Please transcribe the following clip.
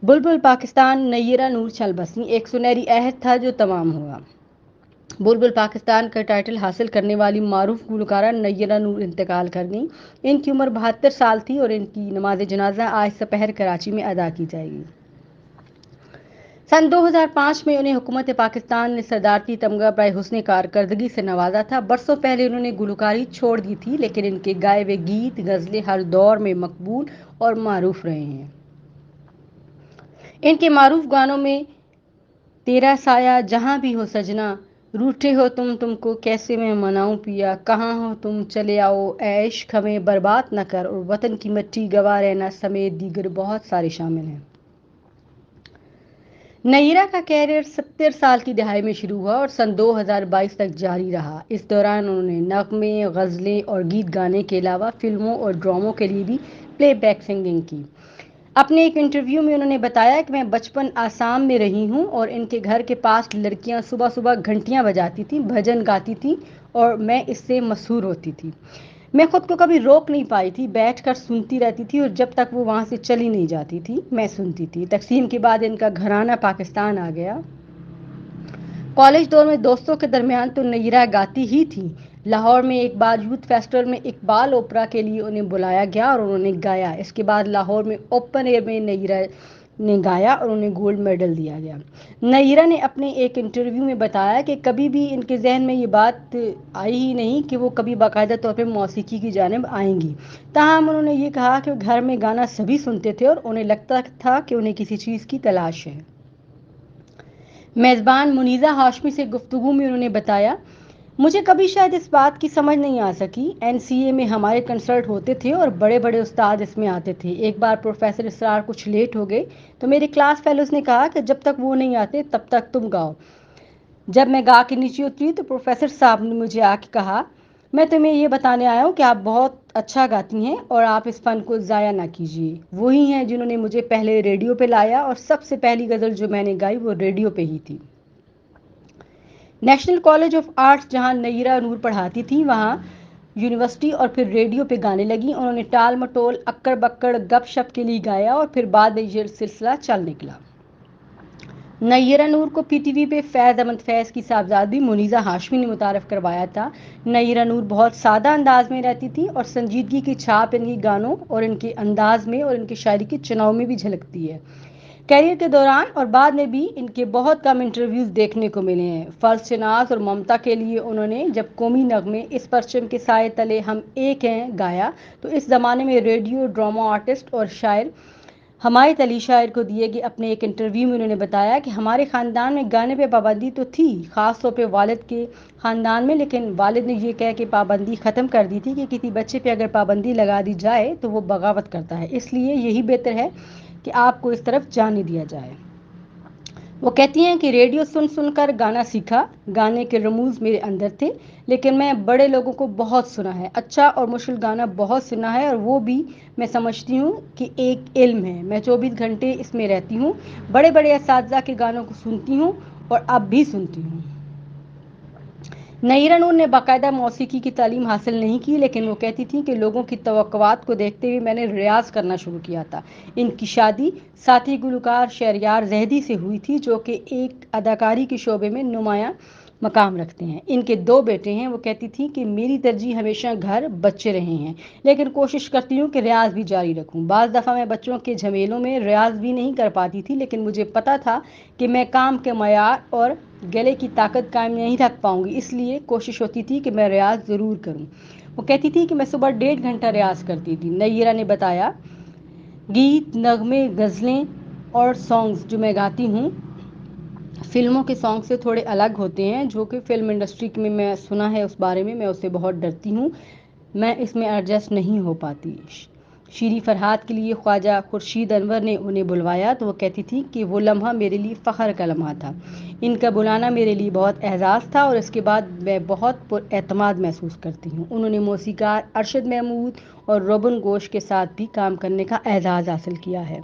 बुलबुल पाकिस्तान नय्यरा नूर चल बसी, एक सुनहरी अहद था जो तमाम हुआ। बुलबुल पाकिस्तान का टाइटल हासिल करने वाली मारूफ गुलकारा नय्यरा नूर इंतकाल कर गई। इनकी उम्र 72 साल थी और इनकी नमाज जनाजा आज दोपहर कराची में अदा की जाएगी। सन 2005 में उन्हें हुकूमत पाकिस्तान ने सदारती तमगा बराए हुस्न कारकर्दगी से नवाजा था। बरसों पहले उन्होंने गुलकारी छोड़ दी थी, लेकिन इनके गाए हुए गीत गज़लें हर दौर में मकबूल और मारूफ रहे हैं। इनके मारूफ गानों में तेरा साया जहां भी हो सजना, रूठे हो तुमको कैसे मैं मनाऊं पिया, कहाँ हो तुम चले आओ, ऐश हमें बर्बाद न कर और वतन की मिट्टी गवा रहना समेत दीगर बहुत सारे शामिल हैं। नय्यरा का कैरियर 70 साल की दहाई में शुरू हुआ और सन 2022 तक जारी रहा। इस दौरान उन्होंने नगमे, गज़लें और गीत गाने के अलावा फिल्मों और ड्रामों के लिए भी प्लेबैक सिंगिंग की। अपने एक इंटरव्यू में उन्होंने बताया कि मैं बचपन आसाम में रही हूं और इनके घर के पास लड़कियां सुबह सुबह घंटियां बजाती थीं, भजन गाती थीं और मैं इससे मशहूर होती थी। मैं खुद को कभी रोक नहीं पाई थी, बैठकर सुनती रहती थी और जब तक वो वहां से चली नहीं जाती थी मैं सुनती थी। तकसीम के बाद इनका घराना पाकिस्तान आ गया। कॉलेज दौर में दोस्तों के दरमियान तो नय्यरा गाती ही थी। लाहौर में एक बार यूथ फेस्टिवल में इकबाल ओपरा के लिए उन्हें बुलाया गया और उन्होंने गाया। इसके बाद लाहौर में ओपन एयर में नय्यरा ने गाया और उन्हें गोल्ड मेडल दिया गया। नय्यरा ने अपने एक इंटरव्यू में बताया कि कभी भी इनके जहन में ये बात आई ही नहीं कि वो कभी बाकायदा तौर पर मौसीकी की जानिब आएंगी। ताहम उन्होंने ये कहा कि घर में गाना सभी सुनते थे और उन्हें लगता था कि उन्हें किसी चीज़ की तलाश है। मेज़बान मुनीज़ा हाशमी से गुफ्तगू में उन्होंने बताया, मुझे कभी शायद इस बात की समझ नहीं आ सकी। एनसीए में हमारे कंसर्ट होते थे और बड़े बड़े उस्ताद इसमें आते थे। एक बार प्रोफेसर इसरार कुछ लेट हो गए तो मेरे क्लास फेलोज ने कहा कि जब तक वो नहीं आते तब तक तुम गाओ। जब मैं गा के नीचे उतरी तो प्रोफेसर साहब ने मुझे आके कहा, मैं तुम्हें ये बताने आया हूँ कि आप बहुत अच्छा गाती हैं और आप इस फन को ज़ाया ना कीजिए। वही हैं जिन्होंने मुझे पहले रेडियो पे लाया और सबसे पहली गज़ल जो मैंने गाई वो रेडियो पे ही थी। नेशनल कॉलेज ऑफ आर्ट्स जहां नय्यरा नूर पढ़ाती थी, वहां यूनिवर्सिटी और फिर रेडियो पे गाने लगी। उन्होंने टाल मटोल, अक्कड़ बक्कड़, गपशप के लिए गाया और फिर बाद में ये सिलसिला चल निकला। नय्यरा नूर को पीटीवी पे फैज़ अहमद फैज़ की साहबजादी मुनीज़ा हाशमी ने मुतारफ़ करवाया था। नय्यरा नूर बहुत सादा अंदाज में रहती थी और संजीदगी की छाप इनके गानों और इनके अंदाज में और इनकी शायरी के चुनाव में भी झलकती है। कैरियर के दौरान और बाद में भी इनके बहुत कम इंटरव्यूज देखने को मिले हैं। फर्ज शनाज और ममता के लिए उन्होंने जब कौमी नगमे इस परचम के साए तले हम एक हैं गाया तो इस ज़माने में रेडियो ड्रामा आर्टिस्ट और शायर हमायत अली शायर को दिए गए अपने एक इंटरव्यू में उन्होंने बताया कि हमारे ख़ानदान में गाने पे पाबंदी तो थी, ख़ास तौर पे वालिद के ख़ानदान में, लेकिन वालिद ने ये कह के पाबंदी ख़त्म कर दी थी कि किसी बच्चे पे अगर पाबंदी लगा दी जाए तो वो बगावत करता है, इसलिए यही बेहतर है कि आपको इस तरफ जाने दिया जाए। वो कहती हैं कि रेडियो सुन सुनकर गाना सीखा, गाने के रमूज मेरे अंदर थे, लेकिन मैं बड़े लोगों को बहुत सुना है, अच्छा और मुश्किल गाना बहुत सुना है और वो भी मैं समझती हूँ कि एक इल्म है। मैं 24 घंटे इसमें रहती हूँ, बड़े बड़े असातिज़ा के गानों को सुनती हूँ और अब भी सुनती हूँ। नय्यरा नूर ने बाकायदा मौसीकी की तालीम हासिल नहीं की, लेकिन वो कहती थी कि लोगों की तवक्कुआत को देखते हुए मैंने रियाज करना शुरू किया था। इनकी शादी साथी गुलकार शहरयार जहदी से हुई थी, जो कि एक अदाकारी के शोबे में नुमाया मकाम रखते हैं। इनके 2 बेटे हैं। वो कहती थी कि मेरी तरजीह हमेशा घर बच्चे रहे हैं, लेकिन कोशिश करती हूँ कि रियाज भी जारी रखूँ। बाज़ दफ़ा मैं बच्चों के झमेलों में रियाज भी नहीं कर पाती थी, लेकिन मुझे पता था कि मैं काम के मयार और गले की ताकत कायम नहीं रख पाऊंगी, इसलिए कोशिश होती थी कि मैं रियाज ज़रूर करूं। वो कहती थी कि मैं सुबह 1.5 घंटा रियाज करती थी। नय्यरा ने बताया, गीत, नगमे, गज़लें और सॉन्ग्स जो मैं गाती हूँ फिल्मों के सॉन्ग से थोड़े अलग होते हैं, जो कि फिल्म इंडस्ट्री में मैं सुना है उस बारे में, मैं उससे बहुत डरती हूँ, मैं इसमें एडजस्ट नहीं हो पाती। शीरी फरहाद के लिए ख्वाजा खुर्शीद अनवर ने उन्हें बुलवाया तो वो कहती थी कि वो लम्हा मेरे लिए फ़ख्र का लम्हा था। इनका बुलाना मेरे लिए बहुत एहसास था और इसके बाद मैं बहुत पुरएतमाद महसूस करती हूँ। उन्होंने मौसीकार अरशद महमूद और रोबन गोश के साथ भी काम करने का एजाज़ हासिल किया है।